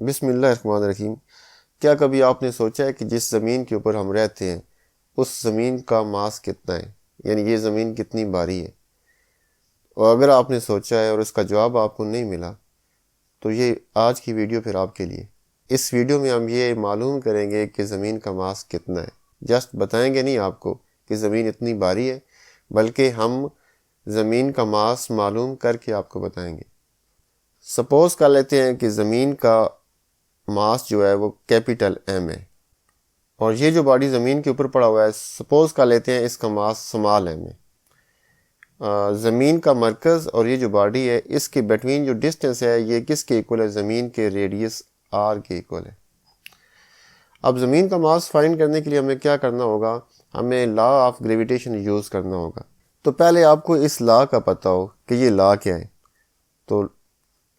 बिस्मिल्लाहिर्रहमानिर्रहीम। क्या कभी आपने सोचा है कि जिस ज़मीन के ऊपर हम रहते हैं उस ज़मीन का मास कितना है, यानी ये ज़मीन कितनी भारी है। और अगर आपने सोचा है और इसका जवाब आपको नहीं मिला तो ये आज की वीडियो फिर आपके लिए। इस वीडियो में हम ये मालूम करेंगे कि ज़मीन का मास कितना है। जस्ट बताएंगे नहीं आपको कि ज़मीन इतनी भारी है, बल्कि हम ज़मीन का मास मालूम करके आपको बताएंगे। सपोज़ कर लेते हैं कि ज़मीन का मास जो है वो कैपिटल एम है और ये जो बॉडी ज़मीन के ऊपर पड़ा हुआ है, सपोज़ कर लेते हैं इसका मास स्मॉल एम है। ज़मीन का मरकज़ और ये जो बॉडी है इसके बिटवीन जो डिस्टेंस है ये किसके इक्वल है? ज़मीन के रेडियस आर के इक्वल है। अब ज़मीन का मास फाइंड करने के लिए हमें क्या करना होगा? हमें लॉ ऑफ ग्रेविटेशन यूज़ करना होगा। तो पहले आपको इस लॉ का पता हो कि ये लॉ क्या है। तो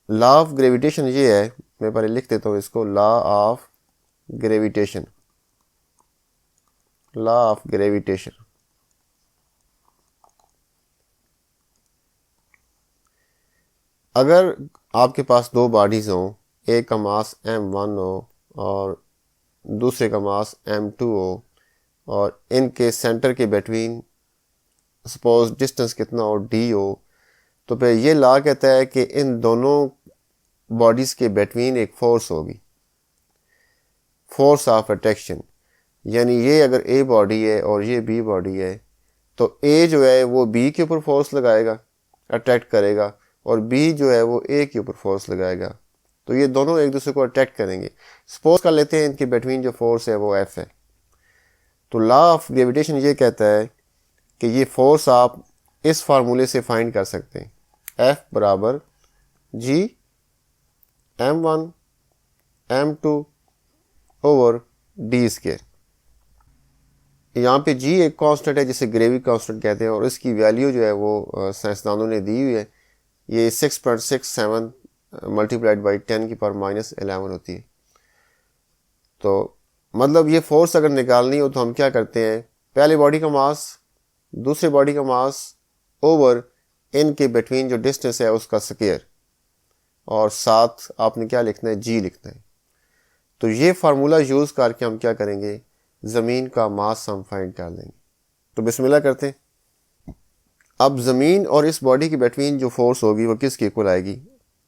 लॉ ऑफ ग्रेविटेशन ये है, मैं पहले लिख देता हूँ इसको, law of gravitation. Law of gravitation अगर आपके पास दो बॉडीज़ हों, एक का मास m1 हो और दूसरे का मास m2 हो और इनके सेंटर के बिटवीन सपोज डिस्टेंस कितना हो d हो, तो फिर ये लॉ कहता है कि इन दोनों बॉडीज़ के बिटवीन एक फोर्स होगी, फोर्स ऑफ अट्रैक्शन। यानी ये अगर ए बॉडी है और ये बी बॉडी है तो ए जो है वो बी के ऊपर फोर्स लगाएगा, अट्रैक्ट करेगा, और बी जो है वो ए के ऊपर फोर्स लगाएगा। तो ये दोनों एक दूसरे को अट्रैक्ट करेंगे। सपोज कर लेते हैं इनके बिटवीन जो फोर्स है वो एफ है। तो लॉ ऑफ ग्रेविटेशन ये कहता है कि ये फोर्स आप इस फार्मूले से फाइंड कर सकते हैं, एफ बराबर जी m1 m2 over D square. यहाँ पे जी एक कांस्टेंट है जिसे ग्रेवी कांस्टेंट कहते हैं और इसकी वैल्यू जो है वो साइंसदानों ने दी हुई है। ये 6.67 मल्टीप्लाइड बाई 10 की पावर -11 होती है। तो मतलब ये फोर्स अगर निकालनी हो तो हम क्या करते हैं, पहले बॉडी का मास दूसरे बॉडी का मास ओवर इनके बिटवीन जो डिस्टेंस है उसका स्क्वायर, और साथ आपने क्या लिखना है, जी लिखना है। तो ये फार्मूला यूज़ करके हम क्या करेंगे, ज़मीन का मास हम फाइंड कर लेंगे। तो बिस्मिल्लाह करते हैं। अब ज़मीन और इस बॉडी के बिटवीन जो फोर्स होगी वो किसके इक्वल आएगी?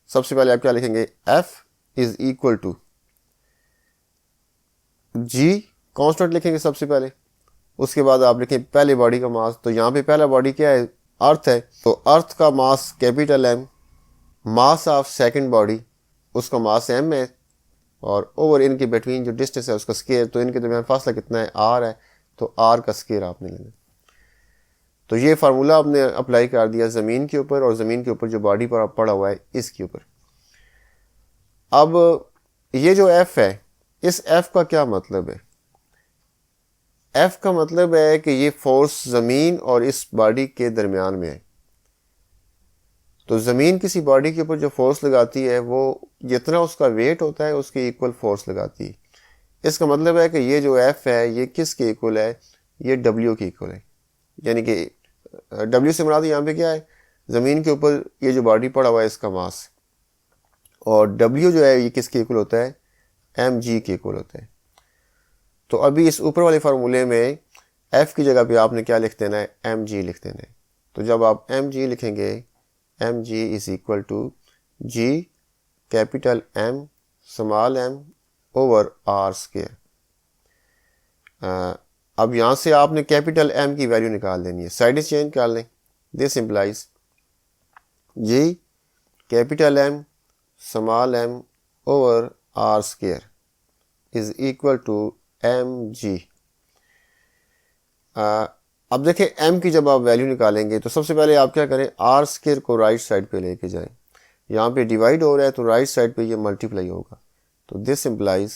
सबसे पहले आप क्या लिखेंगे, F is equal to G constant लिखेंगे सबसे पहले। उसके बाद आप लिखें पहले बॉडी का मास। तो यहाँ पे पहला बॉडी क्या है, अर्थ है, तो अर्थ का mass capital M, mass of second body उसका मास एम है, और ओवर इनके बिटवीन जो डिस्टेंस है उसका स्केयर। तो इनके दरमियान फासला कितना है, आर है, तो आर का स्केयर आपने लेना। तो ये फार्मूला आपने अप्लाई कर दिया ज़मीन के ऊपर, और ज़मीन के ऊपर जो बॉडी पर पड़ा हुआ है इसके ऊपर। अब ये जो एफ है, इस एफ का क्या मतलब है? एफ का मतलब है कि ये फोर्स ज़मीन और इस बॉडी के दरमियान में है। तो ज़मीन किसी बॉडी के ऊपर जो फोर्स लगाती है वो जितना उसका वेट होता है उसके इक्वल फोर्स लगाती है। इसका मतलब है कि ये जो एफ है ये किसके इक्वल है, ये डब्ल्यू के इक्वल है। यानी कि डब्ल्यू से मुराद यहाँ पे क्या है, ज़मीन के ऊपर ये जो बॉडी पड़ा हुआ है इसका मास, और डब्ल्यू जो है ये किसके इक्वल होता है, एम जी के इक्वल होता है। तो अभी इस ऊपर वाले फार्मूले में एफ की जगह पे आपने क्या लिख देना है, एम जी लिख देना है। तो जब आप एम जी लिखेंगे, M G is equal to G capital M small M over R square. अब यहाँ से आपने कैपिटल एम की वैल्यू निकाल देनी है, साइड चेंज कर लें। This implies G capital M small M over R square is equal to M G. अब देखें m की जब आप वैल्यू निकालेंगे तो सबसे पहले आप क्या करें, आर स्क्वायर को राइट साइड पे लेके जाएं। यहाँ पे डिवाइड हो रहा है तो राइट साइड पे ये मल्टीप्लाई होगा। तो this implies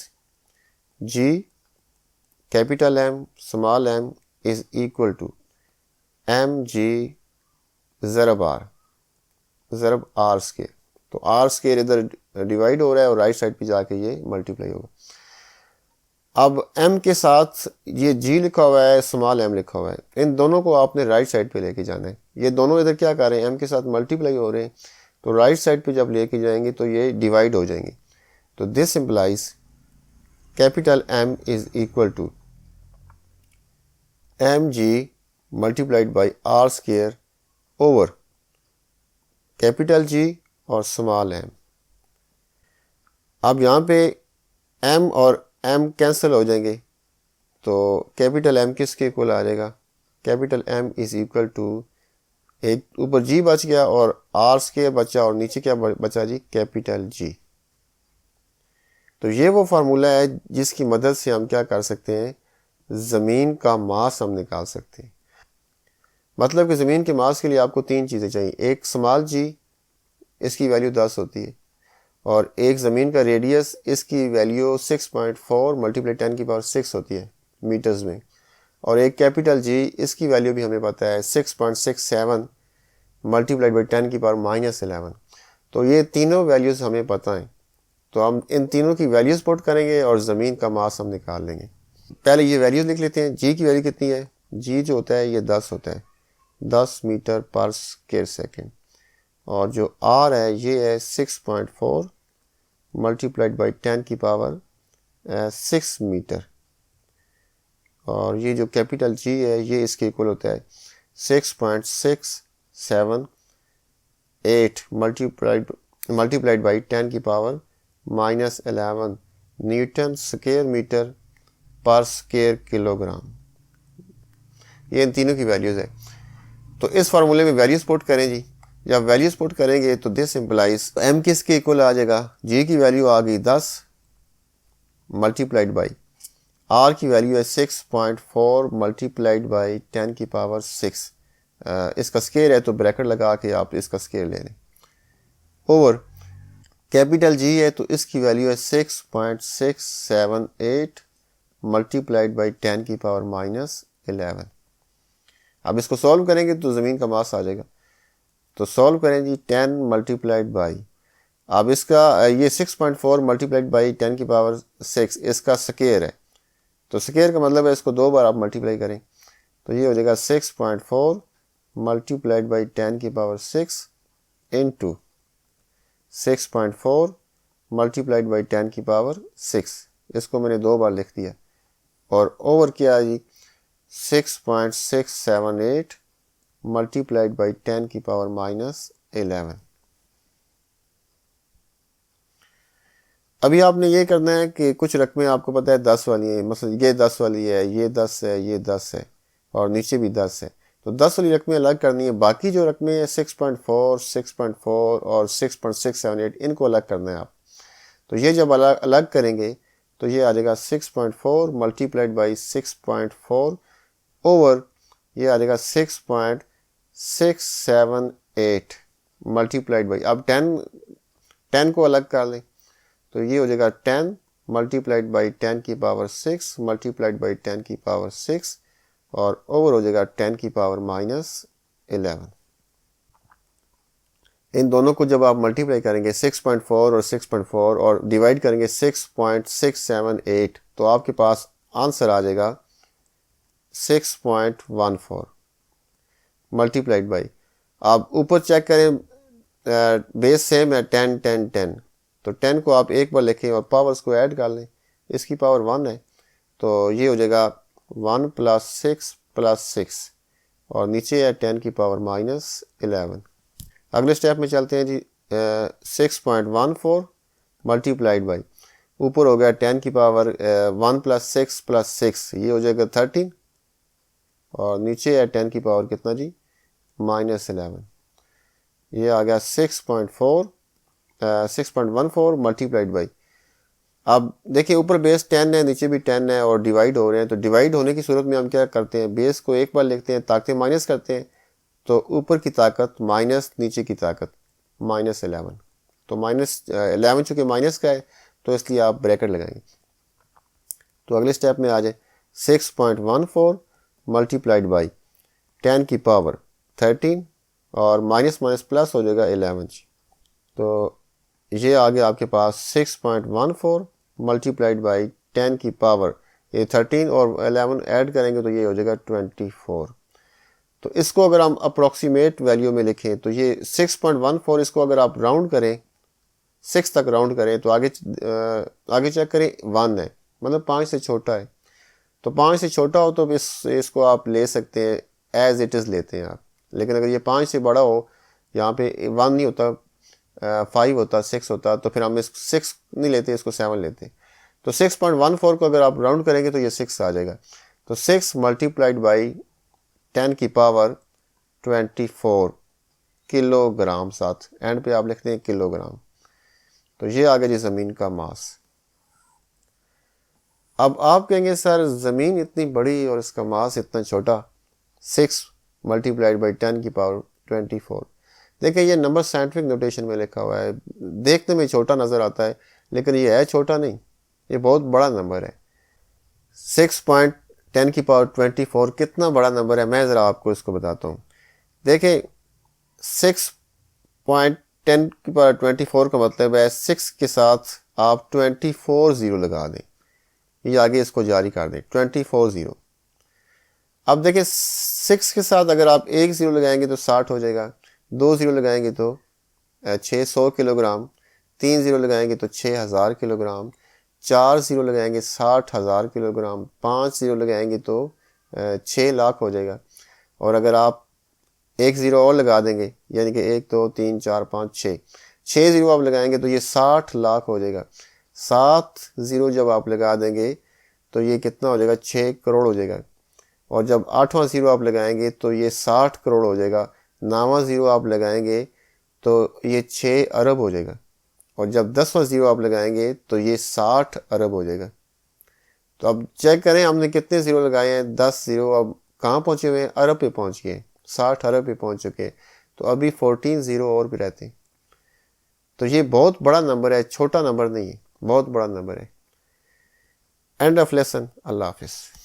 G capital M small M is equal to M G ज़रब आर स्क्वायर। तो आर स्क्वायर इधर डिवाइड हो रहा है और राइट साइड पे जाके ये मल्टीप्लाई होगा। अब m के साथ ये g लिखा हुआ है, स्मॉल m लिखा हुआ है, इन दोनों को आपने राइट साइड पे लेके जाना है। ये दोनों इधर क्या कर रहे हैं, m के साथ मल्टीप्लाई हो रहे हैं, तो राइट साइड पे जब लेके जाएंगे तो ये डिवाइड हो जाएंगे। तो this implies capital M is equal to mg multiplied by r square over capital G और स्मॉल m। अब यहाँ पे m और m कैंसिल हो जाएंगे, तो कैपिटल M किसके इक्वल आ जाएगा, capital M is equal to, एक ऊपर G बच गया और R स्क्वायर बचा और नीचे क्या बचा जी, कैपिटल G। तो ये वो फार्मूला है जिसकी मदद से हम क्या कर सकते हैं, ज़मीन का मास हम निकाल सकते हैं। मतलब कि ज़मीन के मास के लिए आपको तीन चीज़ें चाहिए, एक स्मॉल g, इसकी वैल्यू 10 होती है, और एक ज़मीन का रेडियस, इसकी वैल्यू 6.4 मल्टीप्लाई 10 की पावर 6 होती है मीटर्स में, और एक कैपिटल G, इसकी वैल्यू भी हमें पता है 6.67 मल्टीप्लाइड बाई 10 की पावर -11। तो ये तीनों वैल्यूज़ हमें पता हैं, तो हम इन तीनों की वैल्यूज़ पुट करेंगे और ज़मीन का मास हम निकाल लेंगे। पहले ये वैल्यूज़ लिख लेते हैं। G की वैल्यू कितनी है, G जो होता है ये 10 होता है, 10 मीटर पर स्क्वायर सेकेंड, और जो R है ये है 6.4 मल्टीप्लाइड बाई 10 की पावर 6 मीटर, और ये जो कैपिटल G है ये इसके इक्वल होता है 6.678 मल्टीप्लाइड बाई 10 की पावर -11 न्यूटन स्क्वायर मीटर पर स्क्वायर किलोग्राम। ये इन तीनों की वैल्यूज़ है। तो इस फार्मूले में वैल्यूज पुट करें जी। जब वैल्यूज पुट करेंगे तो दिस इम्प्लाइज m किसके इक्वल आ जाएगा, g की वैल्यू आ गई 10 मल्टीप्लाइड बाई r की वैल्यू है 6.4 मल्टीप्लाइड बाई 10 की पावर 6। इसका स्केयर है तो ब्रैकेट लगा के आप इसका स्केयर ले लें, ओवर कैपिटल G है तो इसकी वैल्यू है 6.678 मल्टीप्लाइड बाई 10 की पावर -11। अब इसको सॉल्व करेंगे तो ज़मीन का मास आ जाएगा। तो सॉल्व करें जी, 10 मल्टीप्लाइड बाई, अब इसका ये 6.4 मल्टीप्लाइड बाई 10 की पावर 6 इसका स्केयर है, तो स्केयर का मतलब है इसको दो बार आप मल्टीप्लाई करें, तो ये हो जाएगा 6.4 मल्टीप्लाइड बाई 10 की पावर 6 इंटू 6.4 मल्टीप्लाइड बाई 10 की पावर 6, इसको मैंने दो बार लिख दिया, और ओवर किया जी 6.678 मल्टीप्लाइड बाई 10 की पावर -11। अभी आपने ये करना है कि कुछ रकमें आपको पता है 10 वाली है, मतलब ये 10 वाली है, ये 10 है, ये 10 है, और नीचे भी 10 है, तो 10 वाली रकमें अलग करनी है। बाकी जो रकमें हैं 6.4, 6.4 और 6.678 इनको अलग करना है आप। तो ये जब अलग करेंगे तो ये आ जाएगा 6.4 मल्टीप्लाइड बाई 6.4 ओवर ये आ जाएगा 6.678 मल्टीप्लाइड बाई, अब 10 को अलग कर लें तो ये हो जाएगा 10 मल्टीप्लाइड बाई 10 की पावर 6 मल्टीप्लाइड बाई 10 की पावर 6 और ओवर हो जाएगा 10 की पावर -11। इन दोनों को जब आप मल्टीप्लाई करेंगे 6.4 और 6.4 और डिवाइड करेंगे 6.678 तो आपके पास आंसर आ जाएगा 6.14 मल्टीप्लाइड बाई, आप ऊपर चेक करें बेस सेम है 10 10 10, तो 10 को आप एक बार लिखें और पावर्स को ऐड कर लें, इसकी पावर 1 है तो ये हो जाएगा 1 + 6 + 6 और नीचे है 10 की पावर -11। अगले स्टेप में चलते हैं जी। 6.14 मल्टीप्लाइड बाई, ऊपर हो गया 10 की पावर 1 + 6 + 6 ये हो जाएगा 13 और नीचे है 10 की पावर कितना जी -11, ये आ गया 6.14 मल्टीप्लाइड बाई। अब देखिए ऊपर बेस 10 है नीचे भी 10 है और डिवाइड हो रहे हैं, तो डिवाइड होने की सूरत में हम क्या करते हैं, बेस को एक बार लिखते हैं, ताकतें माइनस करते हैं, तो ऊपर की ताकत माइनस नीचे की ताकत -11, तो -11 चूँकि माइनस का है तो इसलिए आप ब्रैकेट लगाएंगे। तो अगले स्टेप में आ जाए 6.14 मल्टीप्लाइड बाई 10 की पावर 13 और माइनस माइनस प्लस हो जाएगा 11, तो ये आ गया आपके पास 6.14 मल्टीप्लाइड बाई 10 की पावर ये 13 और 11 ऐड करेंगे तो ये हो जाएगा 24। तो इसको अगर हम अप्रॉक्सीमेट वैल्यू में लिखें तो ये 6.14 इसको अगर आप राउंड करें 6 तक राउंड करें तो आगे चेक करें 1 है, मतलब 5 से छोटा है। तो 5 से छोटा हो तो इसको आप ले सकते हैं, एज इट इज़ लेते हैं आप। लेकिन अगर ये 5 से बड़ा हो, यहाँ पे 1 नहीं होता, 5 होता, 6 होता, तो फिर हम इस 6 नहीं लेते, इसको 7 लेते। तो 6.14 को अगर आप राउंड करेंगे तो ये 6 आ जाएगा। तो 6 मल्टीप्लाइड बाई 10 की पावर 24 किलोग्राम, साथ एंड पे आप लिखते हैं किलोग्राम। तो ये आ गया जी ज़मीन का मास। अब आप कहेंगे सर ज़मीन इतनी बड़ी और इसका मास इतना छोटा, 6 मल्टीप्लाइड बाई 10 की पावर 24। देखिए ये नंबर साइंटिफिक नोटेशन में लिखा हुआ है, देखने में छोटा नज़र आता है लेकिन ये है छोटा नहीं, ये बहुत बड़ा नंबर है। 6.10 की पावर 24 कितना बड़ा नंबर है, मैं ज़रा आपको इसको बताता हूँ। देखें 6.10 की पावर 24 का मतलब है 6 के साथ आप 24 ज़ीरो लगा दें, ये आगे इसको जारी कर दें 24 ज़ीरो। अब देखिए 6 के साथ अगर आप 1 ज़ीरो लगाएंगे तो 60 हो जाएगा, 2 ज़ीरो लगाएंगे तो 600 किलोग्राम, 3 ज़ीरो लगाएंगे तो 6000 किलोग्राम, 4 ज़ीरो लगाएंगे 60,000 किलोग्राम, 5 ज़ीरो लगाएंगे तो 6 लाख हो जाएगा। और अगर आप 1 ज़ीरो और लगा देंगे, यानी कि 1 2 3 4 5 6 ज़ीरो आप लगाएंगे तो ये 60 लाख हो जाएगा। 7 ज़ीरो जब आप लगा देंगे तो ये कितना हो जाएगा, 6 करोड़ हो जाएगा। और जब 8वां ज़ीरो आप लगाएंगे तो ये 60 करोड़ हो जाएगा। 9वां ज़ीरो आप लगाएंगे तो ये 6 अरब हो जाएगा। और जब 10वां ज़ीरो आप लगाएंगे तो ये 60 अरब हो जाएगा। तो अब चेक करें हमने कितने ज़ीरो लगाए हैं, 10 ज़ीरो। अब कहाँ पहुँचे हुए हैं, अरब पे पहुँच गए, 60 अरब पे पहुँच चुके हैं। तो अभी 14 ज़ीरो और भी रहते हैं। तो ये बहुत बड़ा नंबर है, छोटा नंबर नहीं है, बहुत बड़ा नंबर है। End of lesson. अल्लाह हाफिज़।